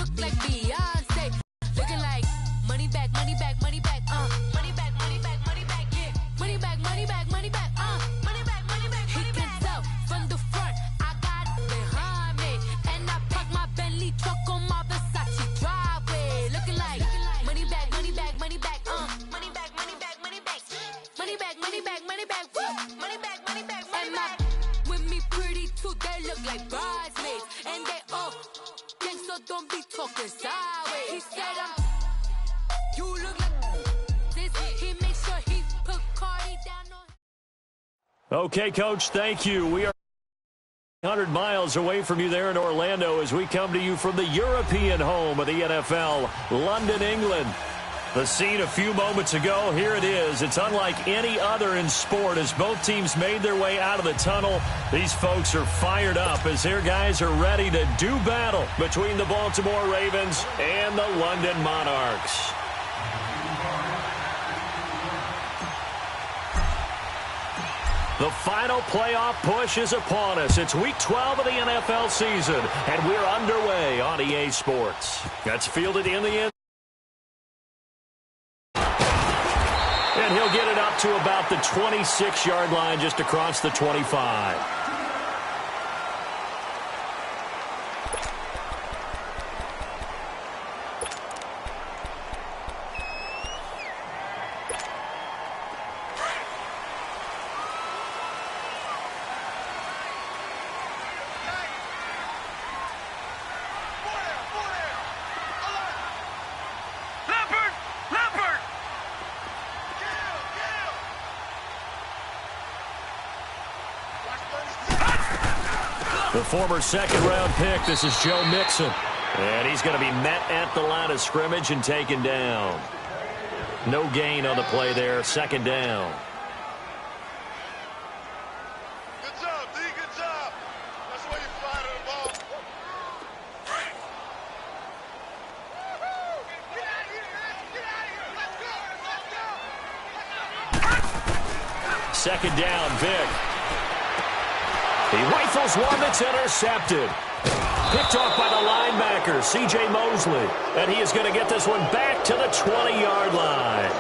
look like Beyonce. Looking like money back, money back, money back, money back, money back, money back, yeah. Money back, money back, money back, money back, money back. He can tell from the front, I got it behind me. And I park my Bentley truck on my Versace driveway. Looking like money back, money back, money back, money back, money back, money back. Money back, money back, money back, money back, money back, money back. With me pretty too, they look like bridesmaids. And they all gang, so don't be talking sideways. He said you look like this. He made sure he put Cardi down on. Okay, Coach, thank you. We are 100 miles away from you there in Orlando as we come to you from the European home of the NFL, London, England. The scene a few moments ago, here it is. It's unlike any other in sport as both teams made their way out of the tunnel. These folks are fired up as their guys are ready to do battle between the Baltimore Ravens and the London Monarchs. The final playoff push is upon us. It's Week 12 of the NFL season, and we're underway on EA Sports. That's fielded in the end. And he'll get it up to about the 26-yard line just across the 25. The former second-round pick, this is Joe Mixon. And he's going to be met at the line of scrimmage and taken down. No gain on the play there, second down. Good job, D, good job. That's why you fly to the ball. Get out of here, man. Get out of here. Let's go. Second down, Vic. He rifles one that's intercepted. Picked off by the linebacker, C.J. Mosley. And he is going to get this one back to the 20-yard line.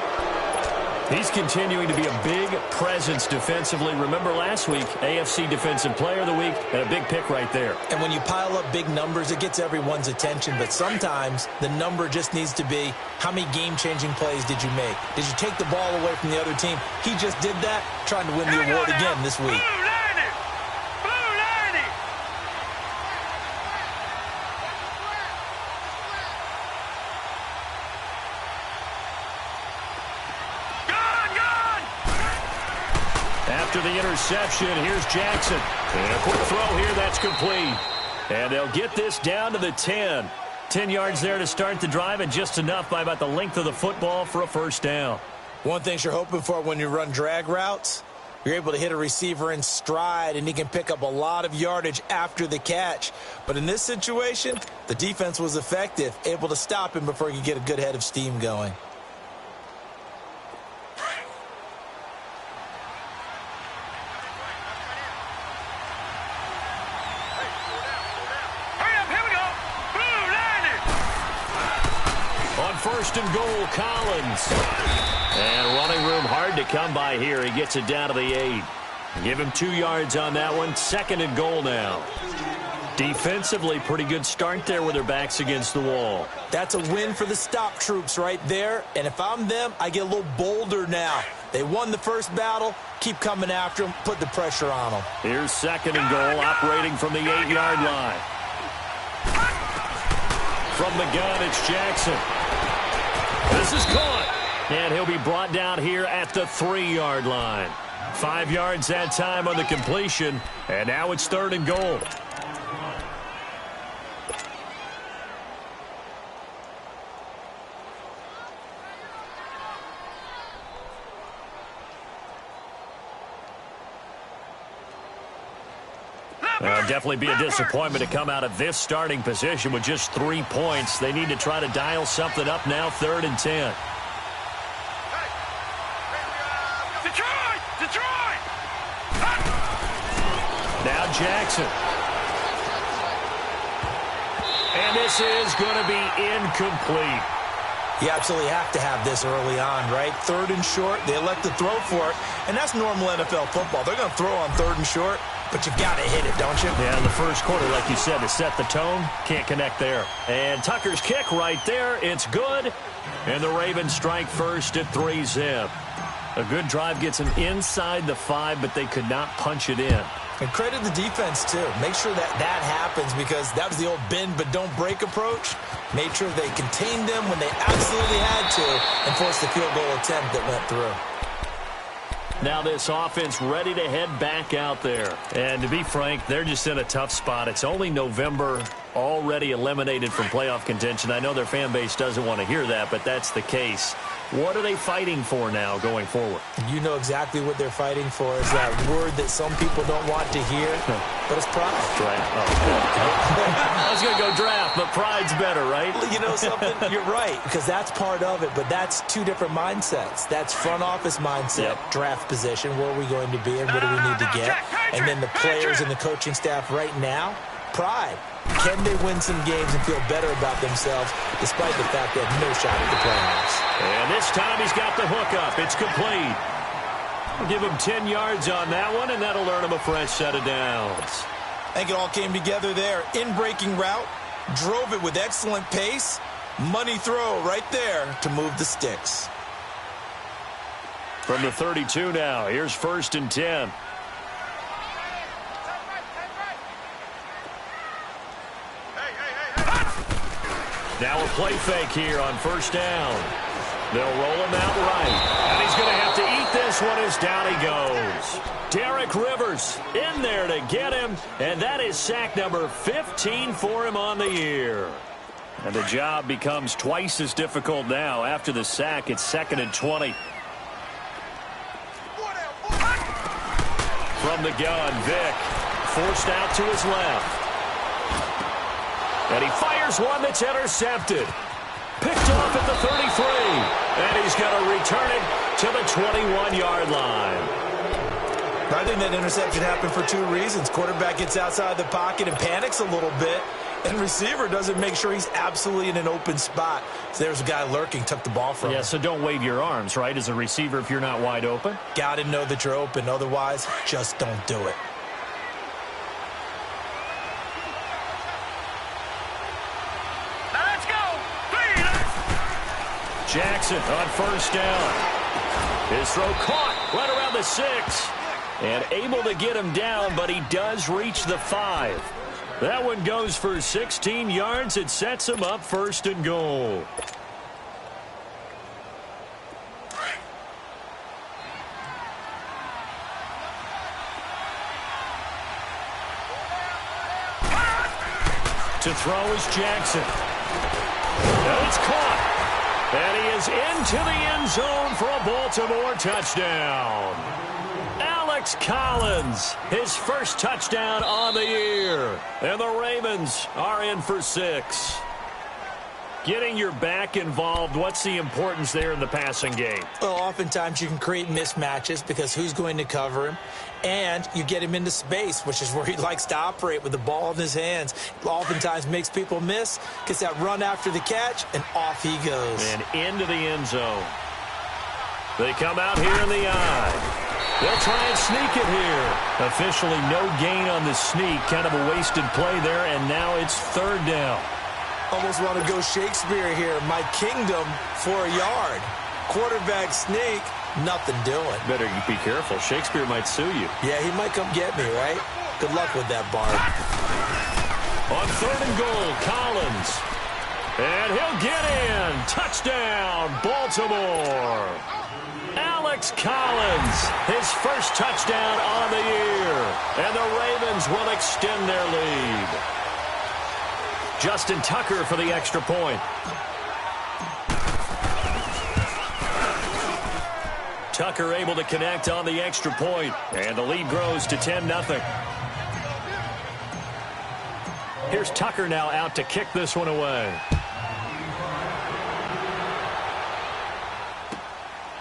He's continuing to be a big presence defensively. Remember last week, AFC Defensive Player of the Week, and a big pick right there. And when you pile up big numbers, it gets everyone's attention. But sometimes the number just needs to be, how many game-changing plays did you make? Did you take the ball away from the other team? He just did that, trying to win the award again this week. After the interception, here's Jackson. And a quick throw here, that's complete. And they'll get this down to the 10. 10 yards there to start the drive, and just enough by about the length of the football for a first down. One thing you're hoping for when you run drag routes, you're able to hit a receiver in stride, and he can pick up a lot of yardage after the catch. But in this situation, the defense was effective, able to stop him before he could get a good head of steam going. First and goal, Collins. And running room hard to come by here. He gets it down to the 8. Give him 2 yards on that one. Second and goal now. Defensively, pretty good start there with their backs against the wall. That's a win for the stop troops right there. And if I'm them, I get a little bolder now. They won the first battle. Keep coming after them. Put the pressure on them. Here's second and goal, operating from the 8-yard line. From the gun, it's Jackson. This is caught. And he'll be brought down here at the 3-yard line. 5 yards that time on the completion. And now it's third and goal. Definitely be a disappointment to come out of this starting position with just 3 points. They need to try to dial something up now, third and 10. Detroit! Now Jackson. And this this is going to be incomplete. You absolutely have to have this early on, right? 3rd and short, they elect to throw for it, and that's normal NFL football. They're going to throw on 3rd and short, but you've got to hit it, don't you? Yeah, in the first quarter, like you said, to set the tone, can't connect there. And Tucker's kick right there, it's good. And the Ravens strike first at 3-zip. A good drive gets them inside the 5, but they could not punch it in. And credit the defense, too. Make sure that that happens because that was the old bend but don't break approach. Made sure they contained them when they absolutely had to and forced the field goal attempt that went through. Now this offense ready to head back out there. And to be frank, they're just in a tough spot. It's only November, already eliminated from playoff contention. I know their fan base doesn't want to hear that, but that's the case. What are they fighting for now going forward? You know exactly what they're fighting for. Is that word that some people don't want to hear, but it's pride. Draft. I was going to go draft, but pride's better, right? You know something? You're right, because that's part of it, but that's two different mindsets. That's front office mindset, draft position, where are we going to be and what do we need to get? And then the players and the coaching staff right now, pride. Can they win some games and feel better about themselves despite the fact they have no shot at the playoffs? And this time he's got the hook up. It's complete. We'll give him 10 yards on that one, and that'll earn him a fresh set of downs. I think it all came together there. In-breaking route, drove it with excellent pace. Money throw right there to move the sticks. From the 32 now, here's 1st and 10. Now a play fake here on 1st down. They'll roll him out right. And he's going to have to eat this one as down he goes. Derek Rivers in there to get him. And that is sack number 15 for him on the year. And the job becomes twice as difficult now. After the sack, it's 2nd and 20. From the gun, Vick forced out to his left. And he fires one that's intercepted. Picked off at the 33. And he's going to return it to the 21-yard line. I think that interception happened for 2 reasons. Quarterback gets outside the pocket and panics a little bit. And receiver doesn't make sure he's absolutely in an open spot. So there's a guy lurking, took the ball from him. Yeah, so don't wave your arms, right, as a receiver if you're not wide open. Got to know that you're open. Otherwise, just don't do it. Jackson on 1st down. His throw caught right around the 6. And able to get him down, but he does reach the 5. That one goes for 16 yards. It sets him up 1st and goal. To throw is Jackson. And it's caught. And he is into the end zone for a Baltimore touchdown. Alex Collins, his first touchdown on the year. And the Ravens are in for 6. Getting your back involved, what's the importance there in the passing game? Well, oftentimes you can create mismatches because who's going to cover him? And you get him into space, which is where he likes to operate with the ball in his hands. Oftentimes makes people miss, gets that run after the catch, and off he goes. And into the end zone. They come out here in the eye. They'll try and sneak it here. Officially no gain on the sneak. Kind of a wasted play there, and now it's 3rd down. Almost want to go Shakespeare here. My kingdom for a yard. Quarterback sneak, nothing doing. Better be careful. Shakespeare might sue you. Yeah, he might come get me, right? Good luck with that, Barb. On 3rd and goal, Collins. And he'll get in. Touchdown, Baltimore. Alex Collins, his first touchdown on the year. And the Ravens will extend their lead. Justin Tucker for the extra point. Tucker able to connect on the extra point, and the lead grows to 10-0. Here's Tucker now out to kick this one away.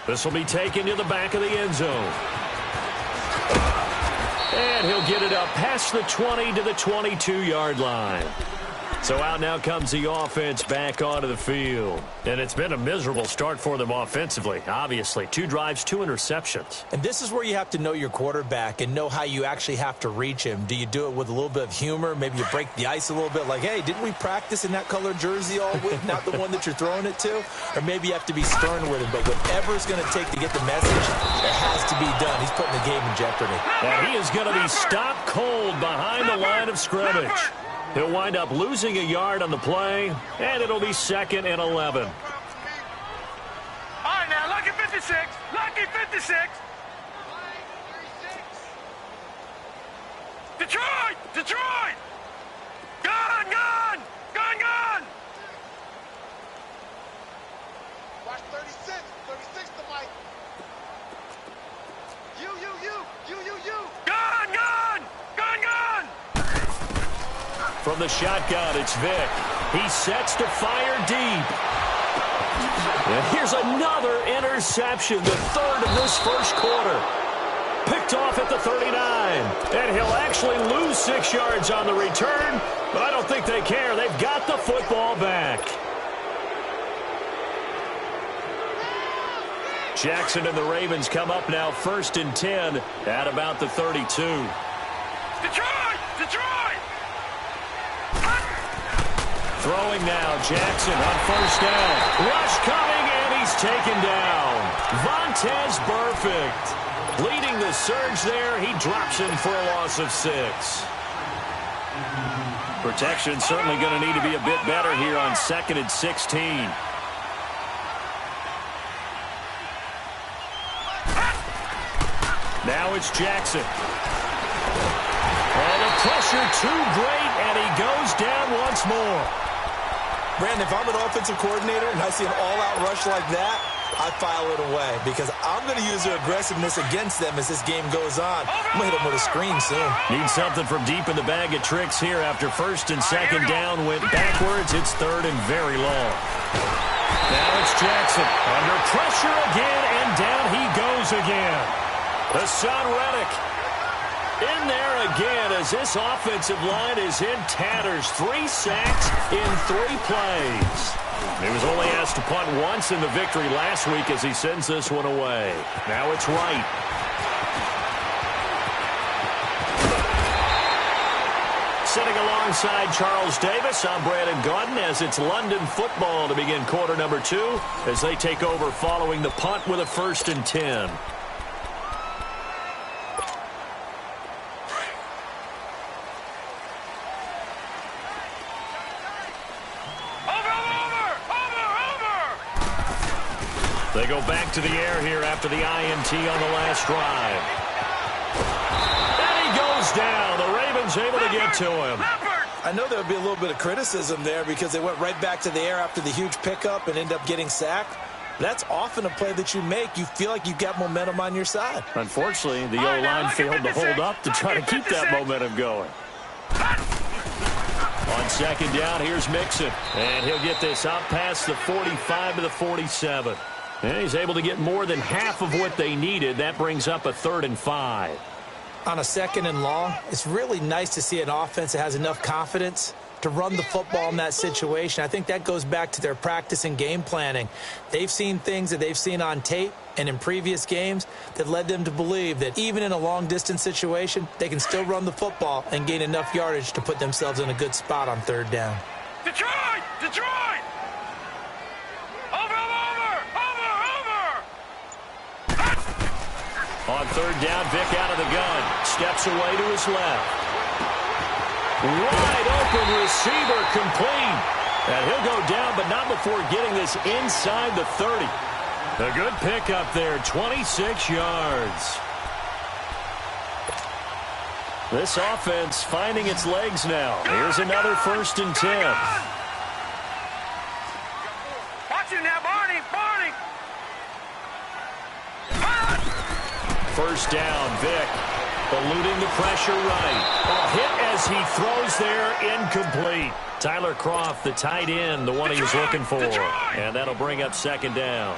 This will be taken to the back of the end zone. And he'll get it up past the 20 to the 22-yard line. So out now comes the offense back onto the field. And it's been a miserable start for them offensively, obviously. 2 drives, 2 interceptions. And this is where you have to know your quarterback and know how you actually have to reach him. Do you do it with a little bit of humor? Maybe you break the ice a little bit like, hey, didn't we practice in that colored jersey all week, not the one that you're throwing it to? Or maybe you have to be stern with him. But whatever it's going to take to get the message, it has to be done. He's putting the game in jeopardy. And he is going to be stopped cold behind the line of scrimmage. He'll wind up losing a yard on the play, and it'll be 2nd and 11. All right, now, lucky 56. Lucky 56. Detroit! Detroit! Gun! Gun! Gun! Gun! Watch 36. 36 to Mike. You. Gun! Gun! Gun! Gun! From the shotgun, it's Vick. He sets to fire deep. And here's another interception, the 3rd of this first quarter. Picked off at the 39. And he'll actually lose 6 yards on the return, but I don't think they care. They've got the football back. Jackson and the Ravens come up now 1st and 10 at about the 32. Detroit! Detroit! Throwing now, Jackson on 1st down. Rush coming, and he's taken down. Vontaze Burfict leading the surge there. He drops him for a loss of 6. Protection certainly going to need to be a bit better here on 2nd and 16. Now it's Jackson. And the pressure too great, and he goes down once more. Brandon, if I'm an offensive coordinator and I see an all-out rush like that, I file it away because I'm going to use their aggressiveness against them as this game goes on. I'm going to hit them with a screen soon. Need something from deep in the bag of tricks here after 1st and 2nd down went backwards. It's 3rd and very long. Now it's Jackson under pressure again, and down he goes again. Hassan Reddick in there again as this offensive line is in tatters. 3 sacks in 3 plays. He was only asked to punt once in the victory last week as he sends this one away. Now it's Wright. Sitting alongside Charles Davis, I'm Brandon Gaudin as it's London football to begin quarter number 2 as they take over following the punt with a 1st and 10. They go back to the air here after the INT on the last drive. And he goes down. The Ravens able to get to him. I know there would be a little bit of criticism there because they went right back to the air after the huge pickup and end up getting sacked. That's often a play that you make. You feel like you've got momentum on your side. Unfortunately, the O-line failed to hold up to try to keep that momentum going. On 2nd down, here's Mixon. And he'll get this out past the 45 to the 47. And he's able to get more than half of what they needed. That brings up a 3rd and 5. On a 2nd and long, it's really nice to see an offense that has enough confidence to run the football in that situation. I think that goes back to their practice and game planning. They've seen things that they've seen on tape and in previous games that led them to believe that even in a long-distance situation, they can still run the football and gain enough yardage to put themselves in a good spot on 3rd down. Detroit! Detroit! On 3rd down, Vick out of the gun. Steps away to his left. Wide open receiver complete. And he'll go down, but not before getting this inside the 30. A good pickup there, 26 yards. This offense finding its legs now. Here's another 1st and 10. Watch him now, Barney! Barney! 1st down, Vick. Eluding the pressure right. A hit as he throws there, incomplete. Tyler Kroft, the tight end, the one he was looking for. And that'll bring up 2nd down.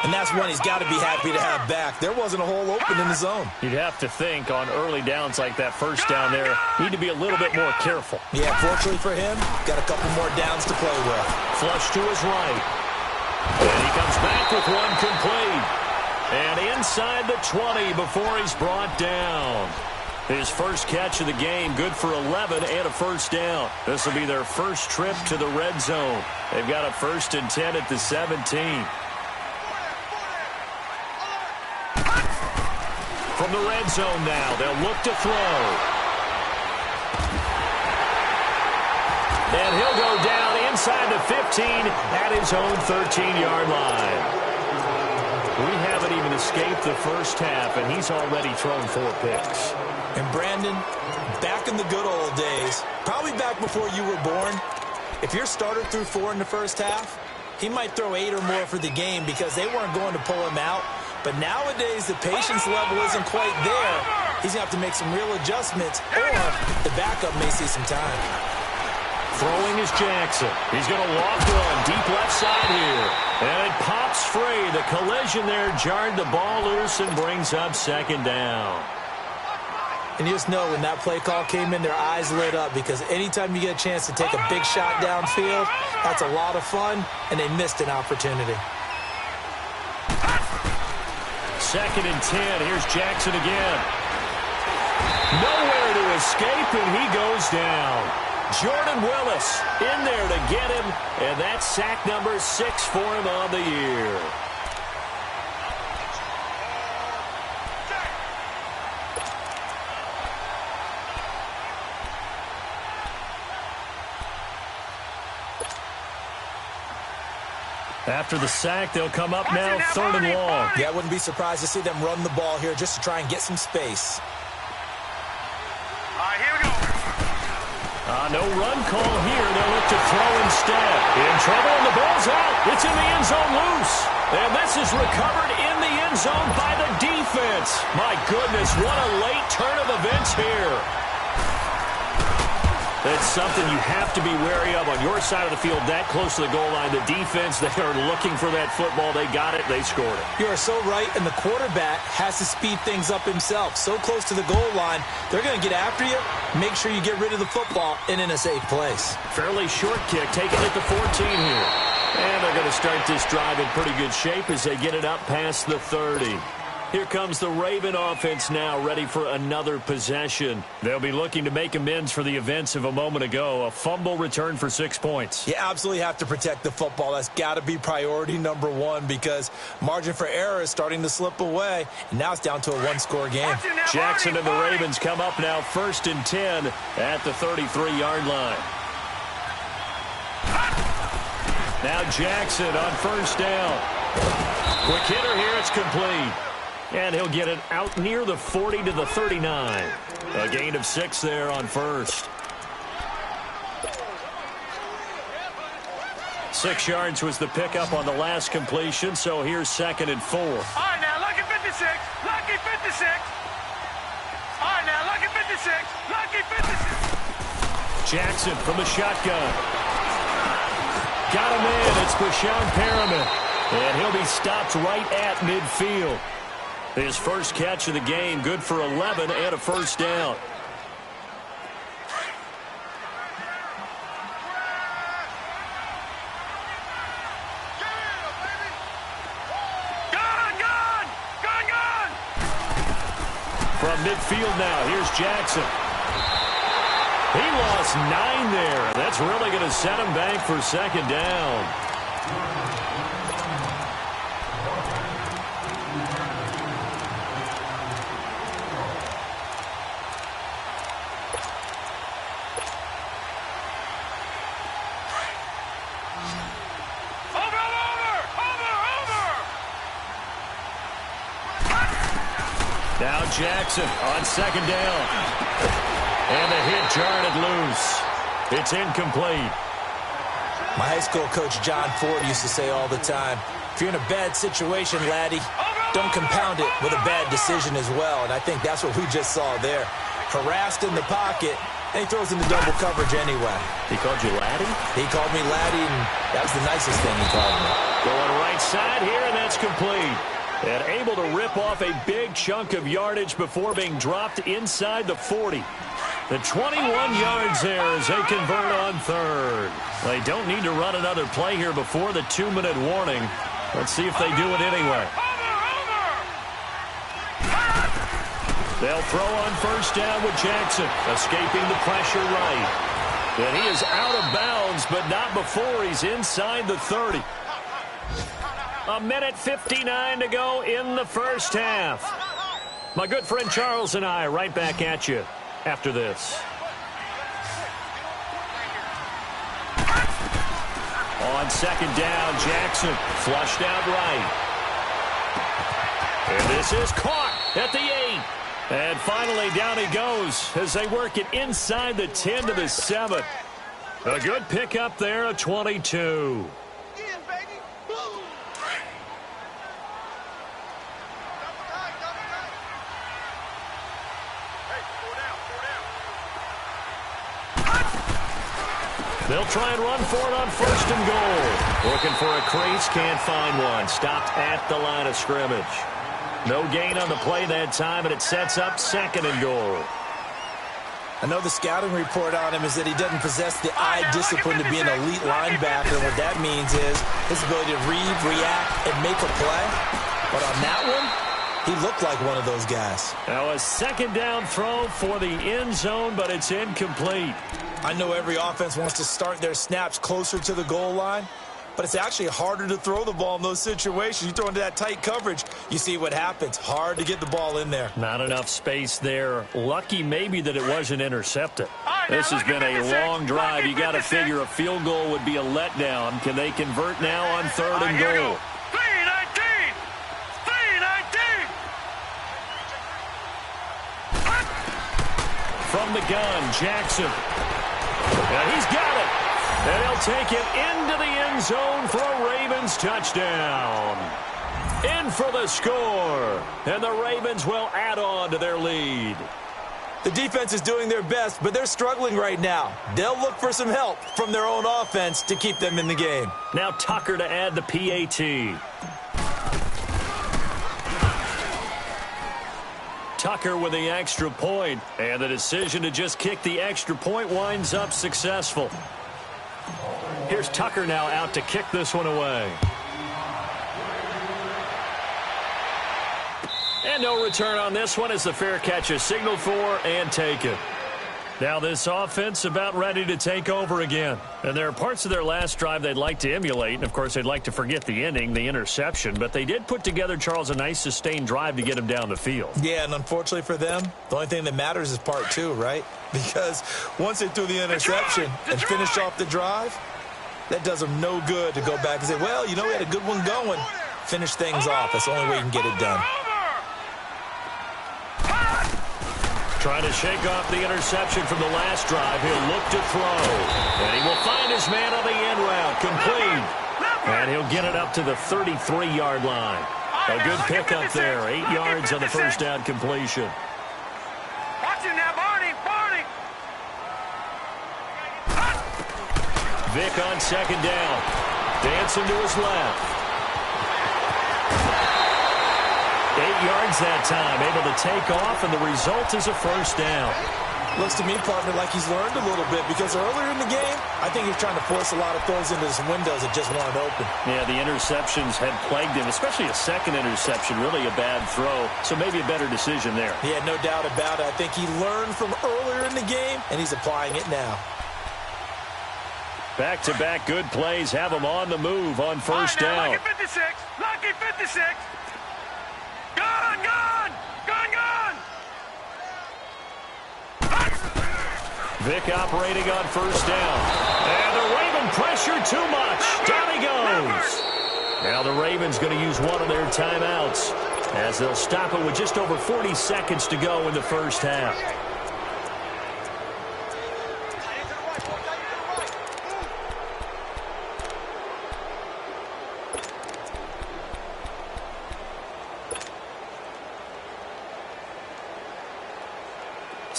And that's one he's got to be happy to have back. There wasn't a hole open in the zone. You'd have to think on early downs like that first down there, need to be a little bit more careful. Yeah, fortunately for him, got a couple more downs to play with. Flush to his right. And he comes back with one complete. And inside the 20 before he's brought down. His first catch of the game, good for 11 and a first down. This will be their first trip to the red zone. They've got a 1st and 10 at the 17. From the red zone now, they'll look to throw. And he'll go down inside the 15 at his own 13-yard line. We haven't even escaped the first half, and he's already thrown 4 picks. And Brandon, back in the good old days, probably back before you were born, if your starter threw 4 in the first half, he might throw 8 or more for the game because they weren't going to pull him out. But nowadays, the patience level isn't quite there. He's going to have to make some real adjustments, or the backup may see some time. Throwing is Jackson. He's going to loft one deep left side here. And it pops free. The collision there jarred the ball loose and brings up 2nd down. And you just know when that play call came in, their eyes lit up because anytime you get a chance to take a big shot downfield, that's a lot of fun, and they missed an opportunity. 2nd and 10. Here's Jackson again. Nowhere to escape, and he goes down. Jordan Willis in there to get him, and that's sack number 6 for him on the year. After the sack, they'll come up now 3rd and long. Yeah, I wouldn't be surprised to see them run the ball here just to try and get some space. All right, here we go. No run call here. They'll look to throw instead. In trouble, and the ball's out. It's in the end zone loose. And this is recovered in the end zone by the defense. My goodness, what a late turn of events here. That's something you have to be wary of on your side of the field, that close to the goal line. The defense, they are looking for that football. They got it. They scored it. You are so right, and the quarterback has to speed things up himself. So close to the goal line, they're going to get after you. Make sure you get rid of the football and in a safe place. Fairly short kick, taking it to 14 here. And they're going to start this drive in pretty good shape as they get it up past the 30. Here comes the Raven offense now, ready for another possession. They'll be looking to make amends for the events of a moment ago. A fumble return for 6 points. You absolutely have to protect the football. That's got to be priority number 1 because margin for error is starting to slip away. And now it's down to a 1-score game. Jackson and the Ravens come up now 1st and 10 at the 33-yard line. Now Jackson on 1st down. Quick hitter here. It's complete. And he'll get it out near the 40 to the 39. A gain of 6 there on 1st. 6 yards was the pickup on the last completion, so here's 2nd and 4. All right, now, lucky 56. Lucky 56. All right, now, lucky 56. Lucky 56. Jackson from the shotgun. Got him in. It's Bashawn Perriman. And he'll be stopped right at midfield. His first catch of the game, good for 11 and a first down. Gone! From midfield now, here's Jackson. He lost 9 there. That's really going to set him back for 2nd down. Now Jackson on 2nd down. And the hit jarred it loose. It's incomplete. My high school coach John Ford used to say all the time, if you're in a bad situation, laddie, don't compound it with a bad decision as well. And I think that's what we just saw there. Harassed in the pocket, And he throws into double coverage anyway. He called you laddie? He called me laddie, and that was the nicest thing he called me. Going right side here, and that's complete. And able to rip off a big chunk of yardage before being dropped inside the 40. The 21 yards there as they convert on third. They don't need to run another play here before the 2-minute warning. Let's see if they do it anyway. They'll throw on first down with Jackson, escaping the pressure right. And he is out of bounds, but not before he's inside the 30. 1:59 to go in the first half. My good friend Charles and I right back at you after this. On second down, Jackson flushed out right. And this is caught at the 8. And finally down he goes as they work it inside the 10 to the 7. A good pickup there of 22. They'll try and run for it on first and goal. Looking for a crease, can't find one. Stopped at the line of scrimmage. No gain on the play that time, and it sets up second and goal. I know the scouting report on him is that he doesn't possess the eye discipline to be an elite linebacker. And what that means is his ability to read, react, and make a play. But on that one, he looked like one of those guys. Now a second down throw for the end zone, but it's incomplete. I know every offense wants to start their snaps closer to the goal line, but it's actually harder to throw the ball in those situations. You throw into that tight coverage, you see what happens. Hard to get the ball in there. Not enough space there. Lucky maybe that it wasn't intercepted. This has been a long drive. You got to figure a field goal would be a letdown. Can they convert now on third and goal? 3-19! 3-19! From the gun, Jackson. And he's got it. And he'll take it into the end zone for a Ravens touchdown. In for the score. And the Ravens will add on to their lead. The defense is doing their best, but they're struggling right now. They'll look for some help from their own offense to keep them in the game. Now Tucker to add the PAT. Tucker with the extra point, and the decision to just kick the extra point winds up successful. Here's Tucker now out to kick this one away. And no return on this one as the fair catch is signaled for and taken. Now this offense about ready to take over again. And there are parts of their last drive they'd like to emulate. And, of course, they'd like to forget the ending, the interception. But they did put together, Charles, a nice sustained drive to get them down the field. Yeah, and unfortunately for them, the only thing that matters is part two, right? Because once they threw the interception and finished off the drive, that does them no good to go back and say, well, you know, we had a good one going. Finish things off. That's the only way you can get it done. Trying to shake off the interception from the last drive. He'll look to throw. And he will find his man on the end route. Complete. And he'll get it up to the 33-yard line. A good pickup there. 8 yards on the first down completion. Watch him now, Barney. Barney. Vic on second down. Dancing to his left. 8 yards that time, able to take off, and the result is a first down. Looks to me, partner, like he's learned a little bit because earlier in the game, I think he was trying to force a lot of throws into some windows that just weren't open. Yeah, the interceptions had plagued him, especially a second interception, really a bad throw. So maybe a better decision there. Yeah, no doubt about it. I think he learned from earlier in the game, and he's applying it now. Back-to-back good plays have him on the move on first down. Lucky 56. Lucky 56. Gun, gun! Gun, gun! Vic operating on first down. And the Raven pressure too much. Down he goes. Now the Ravens going to use one of their timeouts as they'll stop it with just over 40 seconds to go in the first half.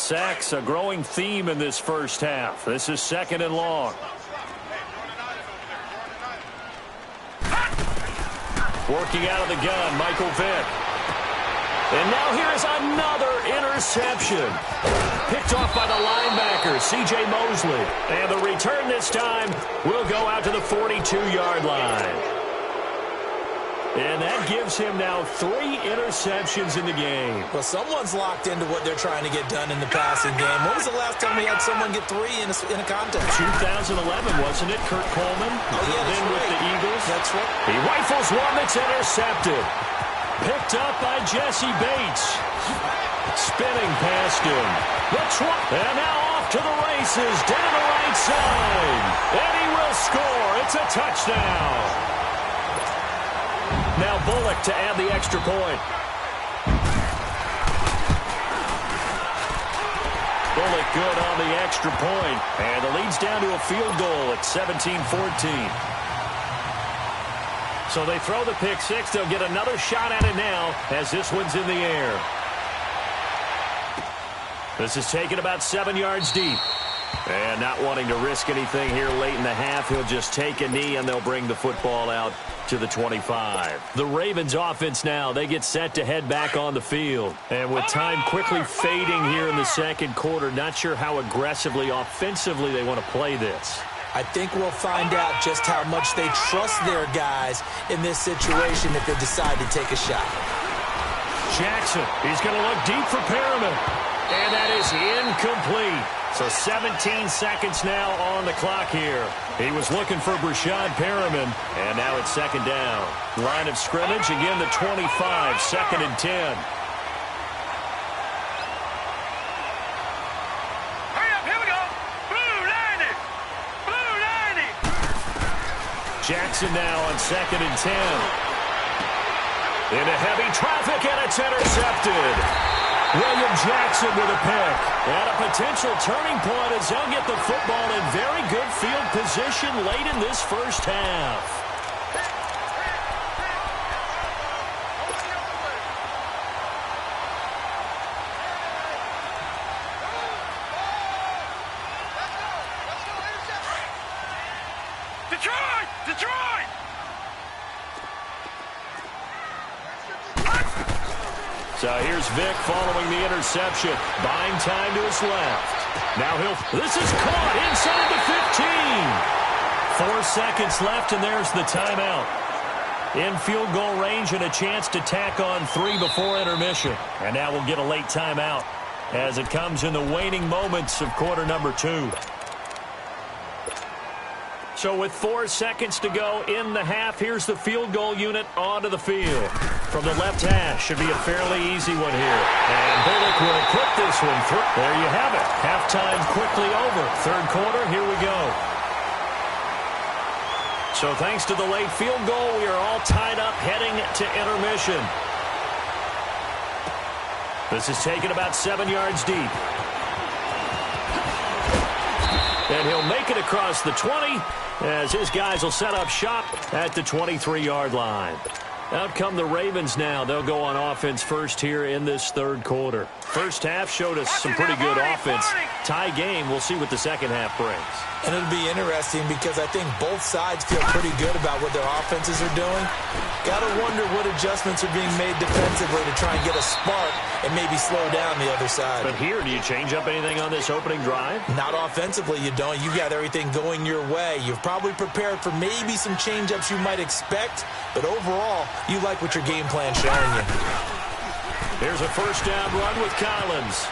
Sacks, a growing theme in this first half. This is 2nd and long. Working out of the gun, Michael Vick. And now here is another interception. Picked off by the linebacker, C.J. Mosley. And the return this time will go out to the 42-yard line. And that gives him now 3 interceptions in the game. Well, someone's locked into what they're trying to get done in the passing game. When was the last time we had someone get 3 in a contest? 2011, wasn't it, Kurt Coleman? Oh, yeah, that's then with right. the Eagles. That's right. He rifles one that's intercepted. Picked up by Jesse Bates. Spinning past him. And now off to the races, down the right side. And he will score. It's a touchdown. Now Bullock to add the extra point. Bullock good on the extra point. And the lead's down to a field goal at 17-14. So they throw the pick six. They'll get another shot at it now as this one's in the air. This is taken about 7 yards deep. And not wanting to risk anything here late in the half, he'll just take a knee and they'll bring the football out to the 25. The Ravens offense now, they get set to head back on the field. And with time quickly fading here in the second quarter, not sure how aggressively, offensively they want to play this. I think we'll find out just how much they trust their guys in this situation if they decide to take a shot. Jackson, he's going to look deep for Perriman. And that is incomplete. So 17 seconds now on the clock here. He was looking for Brashad Perriman, and now it's 2nd down. Line of scrimmage, again the 25, 2nd and 10. Hurry up, here we go. Blue 90. Blue 90. Jackson now on 2nd and 10. Into heavy traffic, and it's intercepted. William Jackson with a pick. And a potential turning point as they'll get the football in very good field position late in this first half. Detroit! Detroit! So here's Vick following the interception. Buying time to his left. Now this is caught inside the 15. 4 seconds left, and there's the timeout. In field goal range and a chance to tack on 3 before intermission. And now we'll get a late timeout as it comes in the waning moments of quarter number 2. So with 4 seconds to go in the half, here's the field goal unit onto the field. From the left hash, should be a fairly easy one here. And Bullock will put this one through. There you have it. Halftime quickly over. 3rd quarter, here we go. So thanks to the late field goal, we are all tied up heading to intermission. This is taken about 7 yards deep. And he'll make it across the 20 as his guys will set up shop at the 23-yard line. Out come the Ravens now. They'll go on offense first here in this 3rd quarter. First half showed us some pretty good offense. Tie game. We'll see what the second half brings. And it'll be interesting because I think both sides feel pretty good about what their offenses are doing. Got to wonder what adjustments are being made defensively to try and get a spark and maybe slow down the other side. But here, do you change up anything on this opening drive? Not offensively, you don't. You got everything going your way. You've probably prepared for maybe some change-ups you might expect, but overall, you like what your game plan's showing you. Here's a first down run with Collins.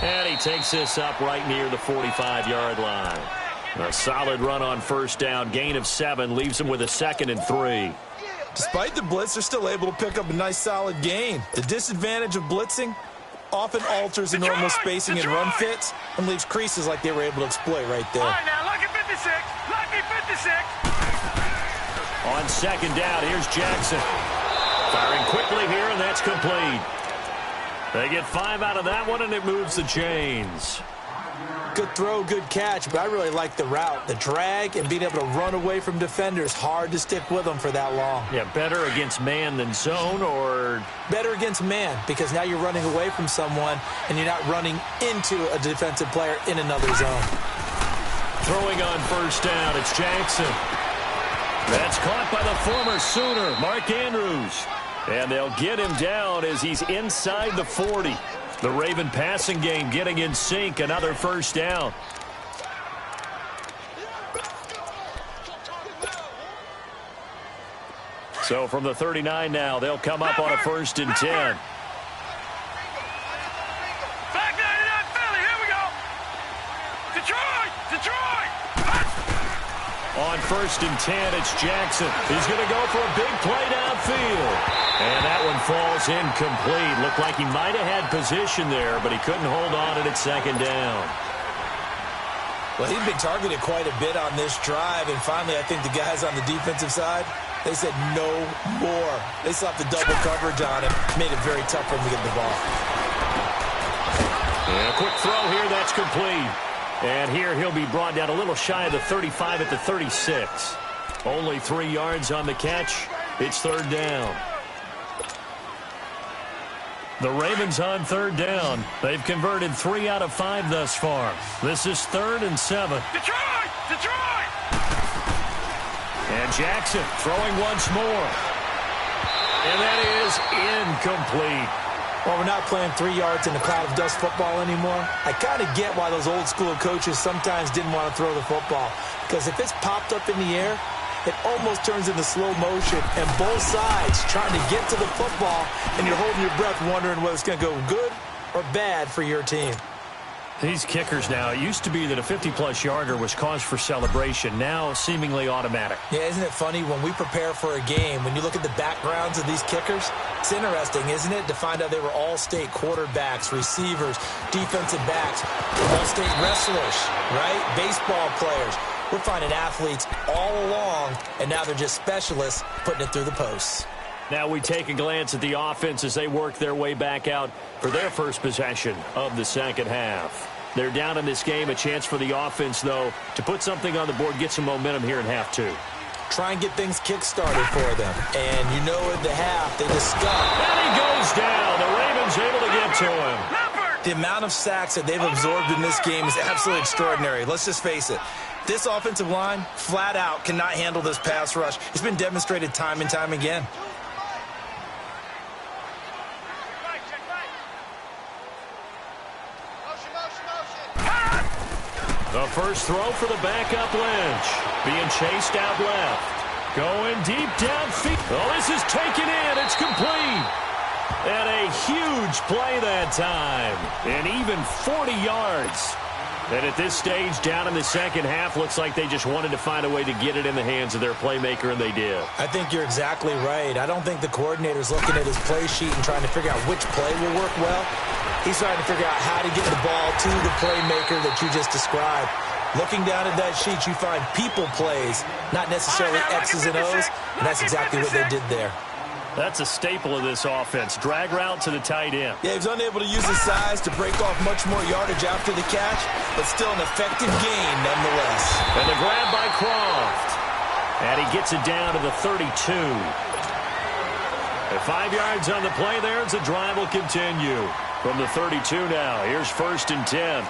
And he takes this up right near the 45-yard line. A solid run on first down. Gain of 7 leaves him with a 2nd and 3. Despite the blitz, they're still able to pick up a nice solid gain. The disadvantage of blitzing often alters the normal spacing and run fits and leaves creases like they were able to exploit right there. All right, now, lucky 56. Lucky 56. On 2nd down, here's Jackson. Firing quickly here, and that's complete. They get 5 out of that one, and it moves the chains. Good throw, good catch, but I really like the route. The drag and being able to run away from defenders, hard to stick with them for that long. Yeah, better against man than zone, or? Better against man, because now you're running away from someone and you're not running into a defensive player in another zone. Throwing on first down, it's Jackson. That's caught by the former Sooner, Mark Andrews. And they'll get him down as he's inside the 40. The Raven passing game getting in sync, another first down. So from the 39 now, they'll come up on a 1st and 10. Back 99 Philly, here we go. Detroit! On 1st and 10, it's Jackson. He's going to go for a big play downfield. And that one falls incomplete. Looked like he might have had position there, but he couldn't hold on at its 2nd down. Well, he's been targeted quite a bit on this drive, and finally I think the guys on the defensive side, they said no more. They slapped the double coverage on him, made it very tough for him to get the ball. And a quick throw here, that's complete. And here he'll be brought down a little shy of the 35 at the 36. Only 3 yards on the catch. It's 3rd down. The Ravens on 3rd down. They've converted 3 out of 5 thus far. This is 3rd and 7. Detroit! And Jackson throwing once more. And that is incomplete. Well, we're not playing 3 yards in a cloud of dust football anymore. I kind of get why those old school coaches sometimes didn't want to throw the football. Because if it's popped up in the air, it almost turns into slow motion, and both sides trying to get to the football, and you're holding your breath wondering whether it's going to go good or bad for your team. These kickers now, it used to be that a 50-plus yarder was cause for celebration, now seemingly automatic. Yeah, isn't it funny when we prepare for a game, when you look at the backgrounds of these kickers, it's interesting, isn't it, to find out they were all-state quarterbacks, receivers, defensive backs, all-state wrestlers, right? Baseball players. We're finding athletes all along, and now they're just specialists putting it through the posts. Now we take a glance at the offense as they work their way back out for their first possession of the 2nd half. They're down in this game. A chance for the offense, though, to put something on the board, get some momentum here in half 2. Try and get things kick-started for them. And you know at the half, they discover. And he goes down. The Ravens able to get to him. The amount of sacks that they've absorbed in this game is absolutely extraordinary. Let's just face it. This offensive line, flat out, cannot handle this pass rush. It's been demonstrated time and time again. The first throw for the backup Lynch. Being chased out left. Going deep downfield. Oh, this is taken in. It's complete. And a huge play that time. And even 40 yards. And at this stage, down in the 2nd half, looks like they just wanted to find a way to get it in the hands of their playmaker, and they did. I think you're exactly right. I don't think the coordinator's looking at his play sheet and trying to figure out which play will work well. He's trying to figure out how to get the ball to the playmaker that you just described. Looking down at that sheet, you find people plays, not necessarily X's and O's, and that's exactly what they did there. That's a staple of this offense. Drag route to the tight end. Yeah, he was unable to use his size to break off much more yardage after the catch, but still an effective gain nonetheless. And the grab by Croft. And he gets it down to the 32. At 5 yards on the play there, as the drive will continue. From the 32 now, here's 1st and 10.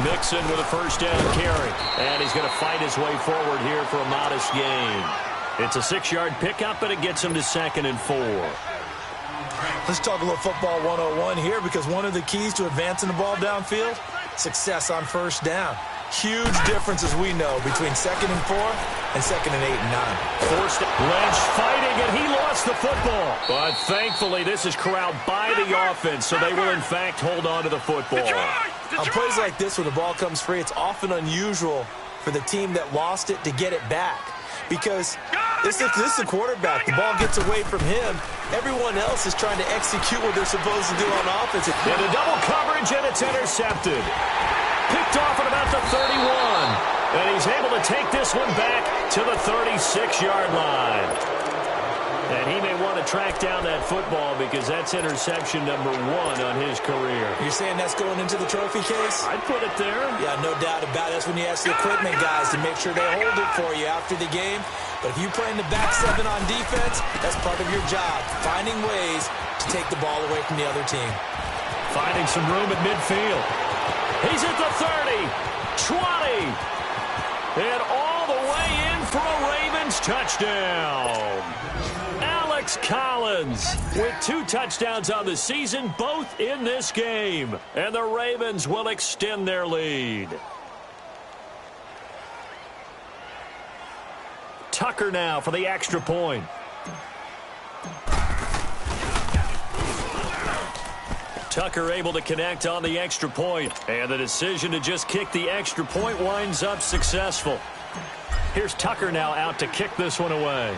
Mixon with a first down carry. And he's going to fight his way forward here for a modest gain. It's a 6-yard pickup, and it gets him to 2nd and 4. Let's talk a little football 101 here, because one of the keys to advancing the ball downfield, success on first down. Huge difference, as we know, between 2nd and 4 and 2nd and 8 and 9. Forced Lynch fighting, and he lost the football. But thankfully, this is corralled by the offense, so they will, in fact, hold on to the football. On plays like this, where the ball comes free, it's often unusual for the team that lost it to get it back. Because this is a quarterback. The ball gets away from him. Everyone else is trying to execute what they're supposed to do on offense. And a double coverage, and it's intercepted. Picked off at about the 31. And he's able to take this one back to the 36-yard line. And he may want to track down that football because that's interception number 1 on his career. You're saying that's going into the trophy case? I'd put it there. Yeah, no doubt about it. That's when you ask the equipment guys to make sure they hold it for you after the game. But if you play in the back 7 on defense, that's part of your job, finding ways to take the ball away from the other team. Finding some room at midfield. He's at the 30, 20, and all the way in for a Ravens touchdown. Alex Collins with 2 touchdowns on the season, both in this game. And the Ravens will extend their lead. Tucker now for the extra point. Tucker able to connect on the extra point. And the decision to just kick the extra point winds up successful. Here's Tucker now out to kick this one away.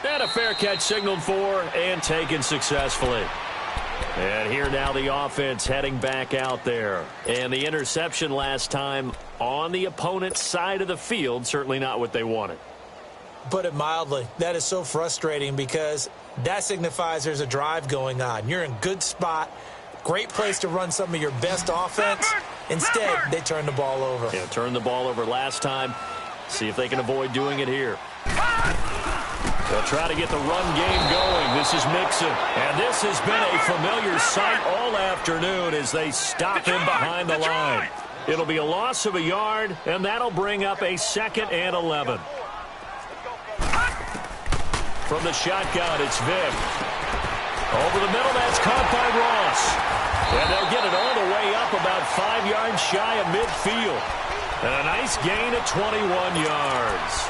And a fair catch signaled for and taken successfully. And here now the offense heading back out there. And the interception last time on the opponent's side of the field, certainly not what they wanted. Put it mildly, that is so frustrating because that signifies there's a drive going on. You're in good spot, great place to run some of your best offense. Instead, they turn the ball over. Yeah, turned the ball over last time. See if they can avoid doing it here. They'll try to get the run game going. This is Mixon. And this has been a familiar sight all afternoon as they stop him behind the line. It'll be a loss of a yard, and that'll bring up a 2nd and 11. From the shotgun, it's Vick. Over the middle, that's caught by Ross. And they'll get it all the way up about 5 yards shy of midfield. And a nice gain at 21 yards.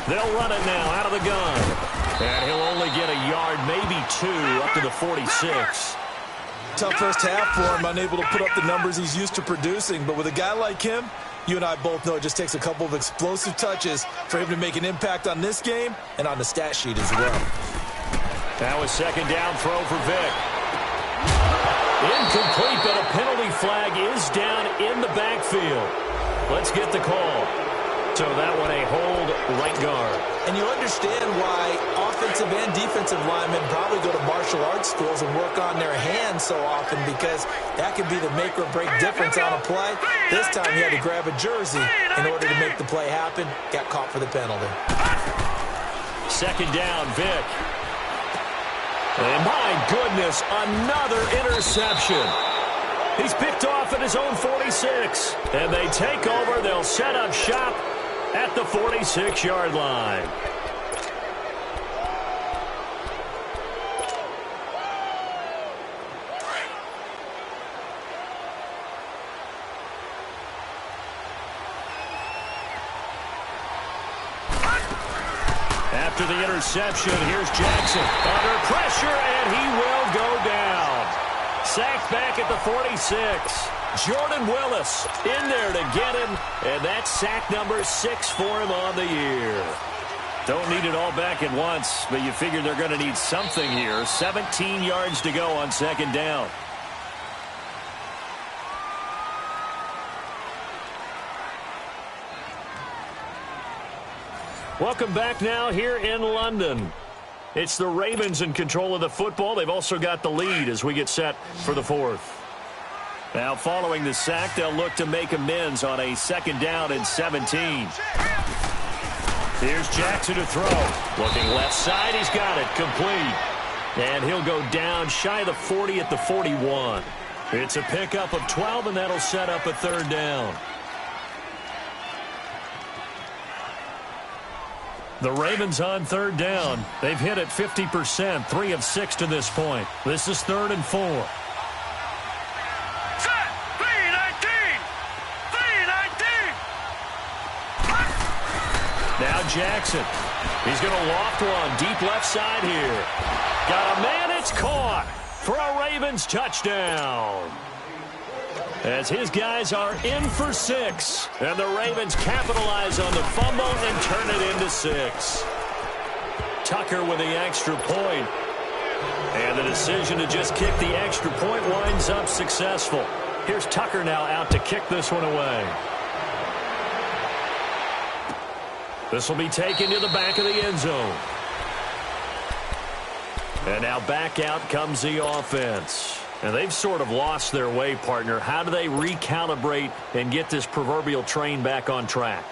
They'll run it now out of the gun. And he'll only get a yard, maybe 2, up to the 46. Tough first half for him, unable to put up the numbers he's used to producing. But with a guy like him, you and I both know it just takes a couple of explosive touches for him to make an impact on this game and on the stat sheet as well. That was 2nd down throw for Vick. Incomplete, but a penalty flag is down in the backfield. Let's get the call. So that one a hold right guard. And you understand why offensive and defensive linemen probably go to martial arts schools and work on their hands so often, because that could be the make or break difference on a play. This time he had to grab a jersey in order to make the play happen. Got caught for the penalty. 2nd down, Vick. And my goodness, another interception. He's picked off at his own 46. And they take over. They'll set up shop at the 46-yard line. After the interception, here's Jackson under pressure, and he will go down. Sacked back at the 46. Jordan Willis in there to get him, and that's sack number 6 for him on the year. Don't need it all back at once, but you figure they're going to need something here. 17 yards to go on 2nd down. Welcome back now here in London. It's the Ravens in control of the football. They've also got the lead as we get set for the 4th. Now, following the sack, they'll look to make amends on a 2nd down and 17. Here's Jackson to throw. Looking left side, he's got it, complete. And he'll go down shy of the 40 at the 41. It's a pickup of 12, and that'll set up a 3rd down. The Ravens on 3rd down. They've hit it 50%, 3 of 6 to this point. This is 3rd and 4. Now Jackson. He's going to loft one deep left side here. Got a man, it's caught for a Ravens touchdown. As his guys are in for 6. And the Ravens capitalize on the fumble and turn it into 6. Tucker with the extra point. And the decision to just kick the extra point winds up successful. Here's Tucker now out to kick this one away. This will be taken to the back of the end zone. And now back out comes the offense. And they've sort of lost their way, partner. How do they recalibrate and get this proverbial train back on track?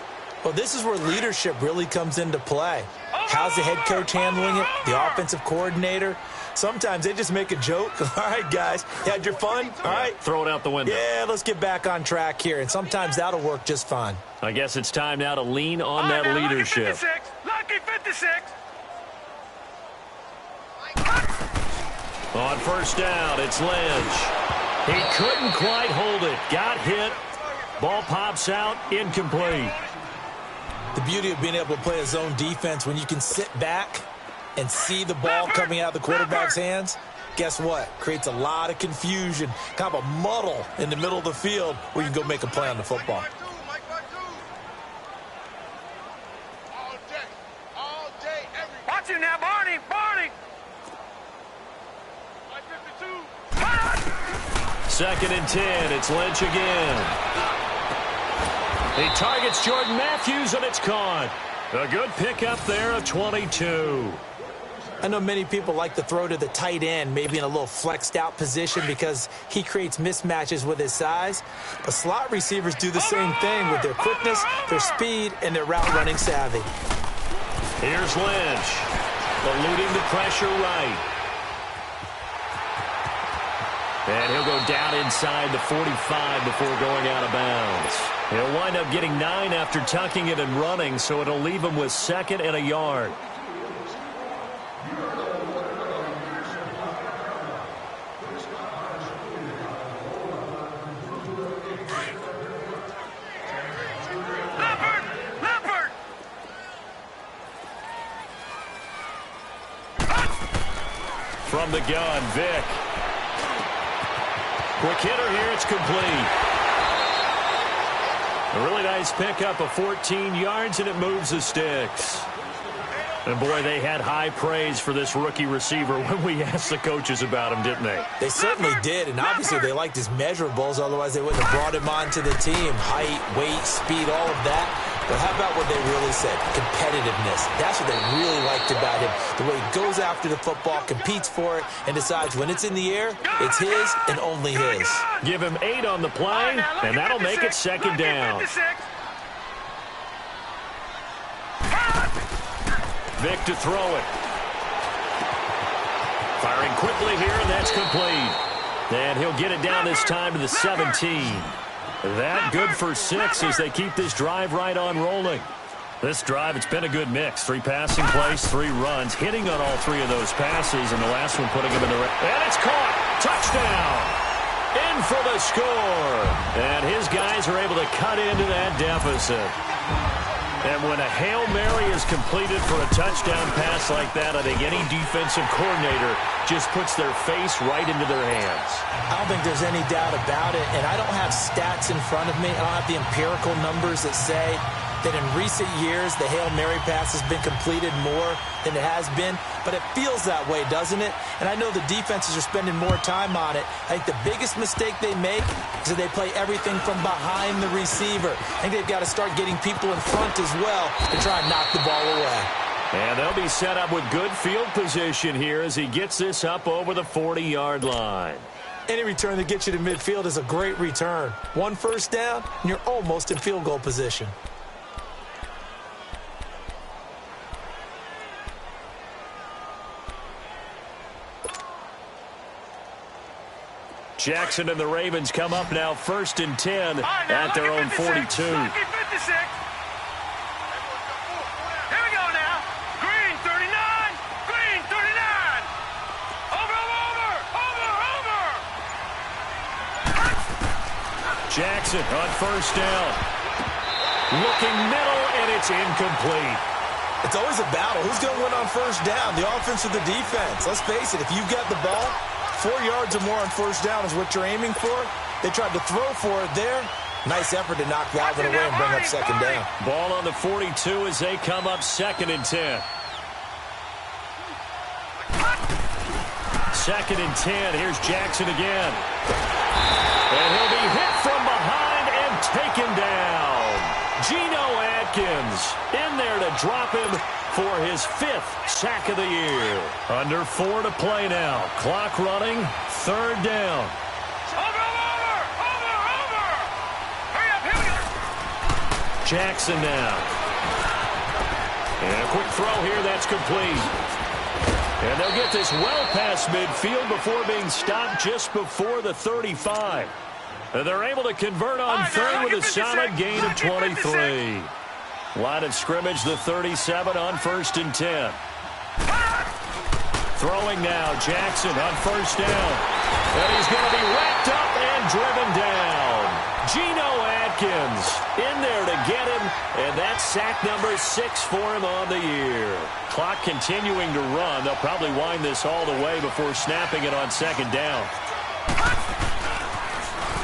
Well, this is where leadership really comes into play. How's the head coach handling it? The offensive coordinator? Sometimes they just make a joke. All right, guys, you had your fun? All right. Throw it out the window. Yeah, let's get back on track here. And sometimes that'll work just fine. I guess it's time now to lean on that leadership. Lucky 56. On first down, it's Lynch. He couldn't quite hold it. Got hit. Ball pops out, incomplete. The beauty of being able to play a zone defense when you can sit back and see the ball coming out of the quarterback's hands, guess what? Creates a lot of confusion, kind of a muddle in the middle of the field where you can go make a play on the football. Watch him now, Barney. Barney. 2nd and 10. It's Lynch again. He targets Jordan Matthews, and it's caught. A good pickup there of 22. I know many people like to throw to the tight end, maybe in a little flexed out position because he creates mismatches with his size. But slot receivers do the same thing with their quickness, their speed, and their route running savvy. Here's Lynch, eluding the pressure right. And he'll go down inside the 45 before going out of bounds. He'll wind up getting 9 after tucking it and running, so it'll leave him with 2nd and a yard. Leopard! From the gun, Vick. Quick hitter here, it's complete. A really nice pickup of 14 yards, and it moves the sticks. And, boy, they had high praise for this rookie receiver when we asked the coaches about him, didn't they? They certainly did, and obviously they liked his measurables, otherwise they wouldn't have brought him onto the team. Height, weight, speed, all of that. But how about what they really said? Competitiveness. That's what they really liked about him. The way he goes after the football, competes for it, and decides when it's in the air, it's his and only his. Give him 8 on the play, and that'll make it 2nd down. Vick to throw it. Firing quickly here, and that's complete. And he'll get it down this time to the 17. That good for 6 as they keep this drive right on rolling. This drive, it's been a good mix. 3 passing plays, 3 runs, hitting on all 3 of those passes, and the last one putting him in the and it's caught. Touchdown. In for the score. And his guys are able to cut into that deficit. And when a Hail Mary is completed for a touchdown pass like that, I think any defensive coordinator just puts their face right into their hands. I don't think there's any doubt about it, and I don't have stats in front of me. I don't have the empirical numbers that say that in recent years the Hail Mary pass has been completed more than it has been, but it feels that way, doesn't it? And I know the defenses are spending more time on it. I think the biggest mistake they make is that they play everything from behind the receiver. I think they've got to start getting people in front as well to try and knock the ball away. And they'll be set up with good field position here as he gets this up over the 40-yard line. Any return that gets you to midfield is a great return. 1 first down, and you're almost in field goal position. Jackson and the Ravens come up now 1st and 10 at their own 42. Lucky 56. Here we go now. Green 39. Green 39. Over. Jackson on first down. Looking middle, and it's incomplete. It's always a battle. Who's going to win on first down, the offense or the defense? Let's face it, if you've got the ball, 4 yards or more on first down is what you're aiming for. They tried to throw for it there. Nice effort to knock that one away and bring up 2nd down. Ball on the 42 as they come up 2nd and 10. 2nd and 10. Here's Jackson again. And he'll be hit from behind and taken down. Geno Atkins in there to drop him for his 5th sack of the year. Under 4 to play now. Clock running. 3rd down. Over! Hurry up, here we go. Jackson now. And a quick throw here that's complete. And they'll get this well past midfield before being stopped just before the 35. And they're able to convert on third with a solid gain of 23. Line of scrimmage, the 37 on 1st and 10. Throwing now, Jackson on 1st down. And he's going to be wrapped up and driven down. Geno Atkins in there to get him, and that's sack number 6 for him on the year. Clock continuing to run. They'll probably wind this all the way before snapping it on 2nd down.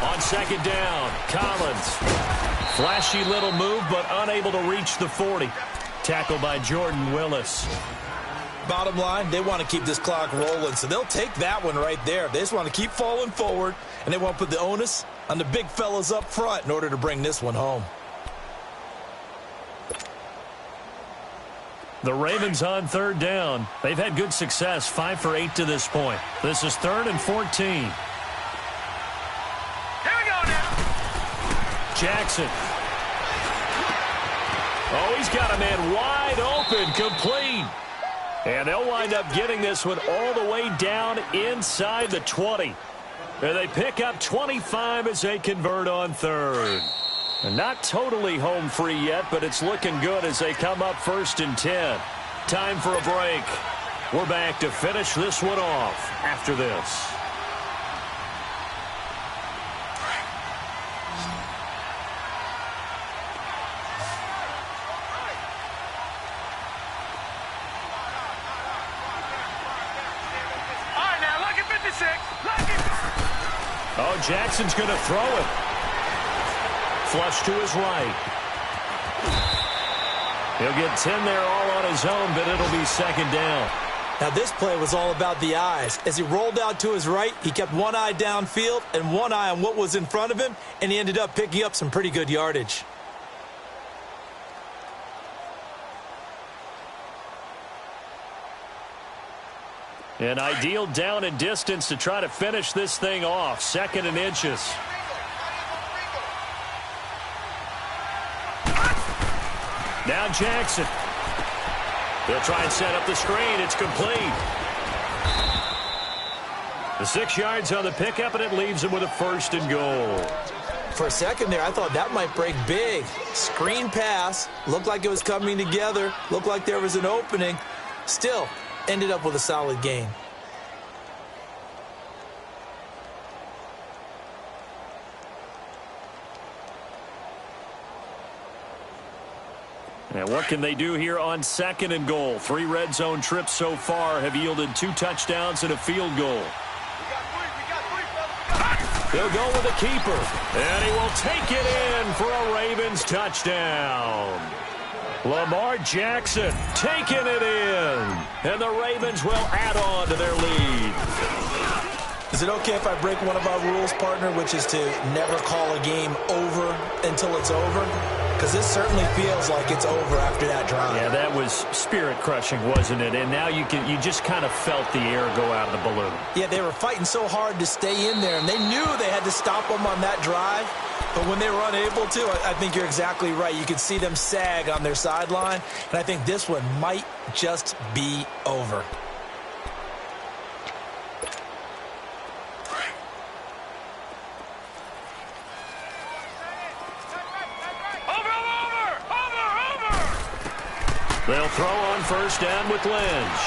On 2nd down, Collins. Flashy little move, but unable to reach the 40. Tackled by Jordan Willis. Bottom line, they want to keep this clock rolling, so they'll take that one right there. They just want to keep falling forward, and they want to put the onus on the big fellas up front in order to bring this one home. The Ravens on 3rd down. They've had good success, 5 for 8 to this point. This is 3rd and 14. Here we go now. Jackson. Oh, he's got a man wide open, complete. And they'll wind up getting this one all the way down inside the 20. And they pick up 25 as they convert on 3rd. And not totally home free yet, but it's looking good as they come up 1st and 10. Time for a break. We're back to finish this one off after this. Oh, Jackson's going to throw it. Flush to his right. He'll get 10 there all on his own, but it'll be 2nd down. Now, this play was all about the eyes. As he rolled out to his right, he kept one eye downfield and one eye on what was in front of him, and he ended up picking up some pretty good yardage. An ideal down and distance to try to finish this thing off. 2nd and inches. Now Jackson. They'll try and set up the screen. It's complete. The 6 yards on the pickup, and it leaves him with a 1st and goal. For a second there, I thought that might break big. Screen pass. Looked like it was coming together. Looked like there was an opening. Still ended up with a solid gain. And what can they do here on 2nd and goal? 3 red zone trips so far have yielded 2 touchdowns and a field goal. He'll go with the keeper, and he will take it in for a Ravens touchdown. Lamar Jackson taking it in, and the Ravens will add on to their lead. Is it okay if I break one of our rules, partner, which is to never call a game over until it's over? Because this certainly feels like it's over after that drive. Yeah, that was spirit-crushing, wasn't it? And now you just kind of felt the air go out of the balloon. Yeah, they were fighting so hard to stay in there, and they knew they had to stop them on that drive. But when they were unable to, I think you're exactly right. You could see them sag on their sideline, and I think this one might just be over. They'll throw on 1st down with Lynch.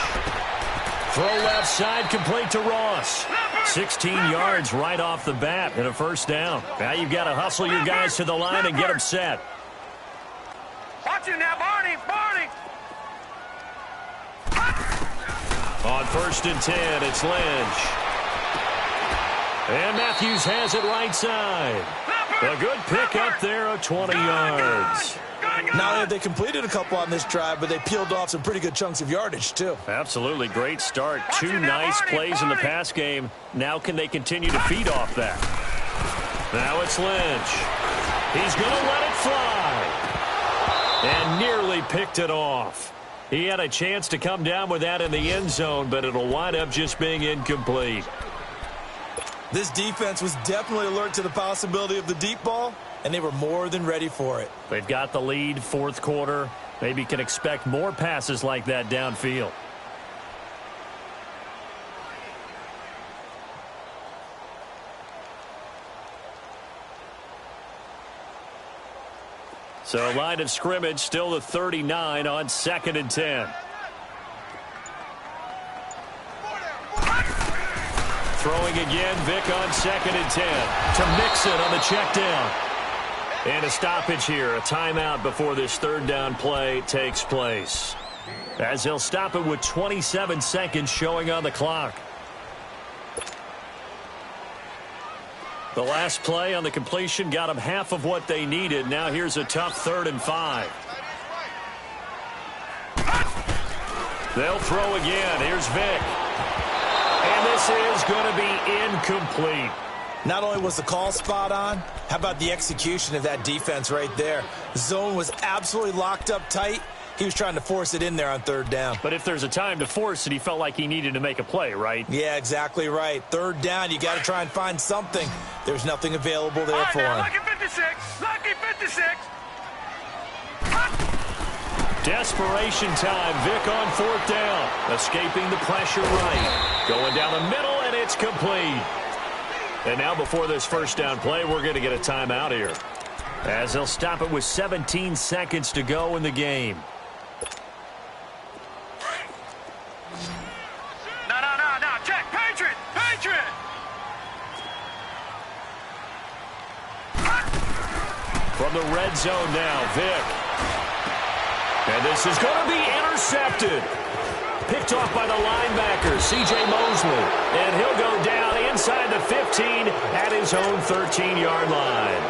Throw left side, complete to Ross. 16 yards right off the bat and a 1st down. Now you've got to hustle your guys to the line and get them set. Watch it now, Barney. On 1st and 10, it's Lynch. And Matthews has it right side. A good pick up there, a about 20 yards. Not only have they completed a couple on this drive, but they peeled off some pretty good chunks of yardage, too. Absolutely great start. Two nice plays in the pass game. Now can they continue to feed off that? Now it's Lynch. He's going to let it fly. And nearly picked it off. He had a chance to come down with that in the end zone, but it'll wind up just being incomplete. This defense was definitely alert to the possibility of the deep ball, and they were more than ready for it. They've got the lead, fourth quarter. Maybe can expect more passes like that downfield. So line of scrimmage still the 39 on 2nd and 10. Throwing again, Vic on 2nd and 10 to Mixon on the check down. And a stoppage here, a timeout before this third down play takes place. As they'll stop it with 27 seconds showing on the clock. The last play on the completion got them half of what they needed. Now here's a tough 3rd and 5. They'll throw again. Here's Vic. And this is going to be incomplete. Not only was the call spot on, how about the execution of that defense right there? The zone was absolutely locked up tight. He was trying to force it in there on 3rd down. But if there's a time to force it, he felt like he needed to make a play, right? Yeah, exactly right. 3rd down, you got to try and find something. There's nothing available there for him. Lucky 56. Lucky 56. Desperation time. Vic on 4th down. Escaping the pressure right. Going down the middle, and it's complete. And now before this first down play, we're going to get a timeout here. As they'll stop it with 17 seconds to go in the game. No. Check. Patriot. From the red zone now, Vic. And this is going to be intercepted. Picked off by the linebacker, C.J. Mosley. And he'll go down inside the 15 at his own 13-yard line.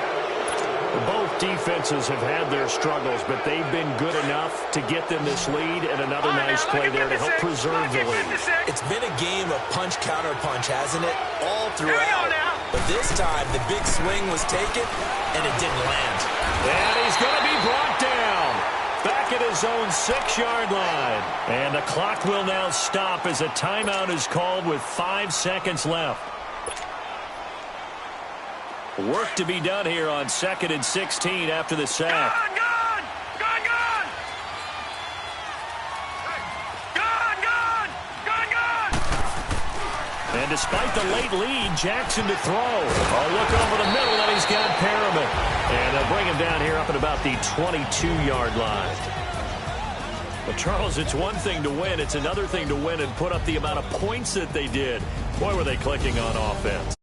Both defenses have had their struggles, but they've been good enough to get them this lead, and another nice play there to help preserve the lead. It's been a game of punch-counter-punch, hasn't it? All throughout. But this time, the big swing was taken, and it didn't land. And he's going to be brought down. Back at his own 6-yard line. And the clock will now stop as a timeout is called with 5 seconds left. Work to be done here on 2nd and 16 after the sack. Gone! And despite the late lead, Jackson to throw. A look over the middle, and he's got Perriman. And they'll bring him down here up at about the 22-yard line. Well, Charles, it's one thing to win. It's another thing to win and put up the amount of points that they did. Boy, were they clicking on offense.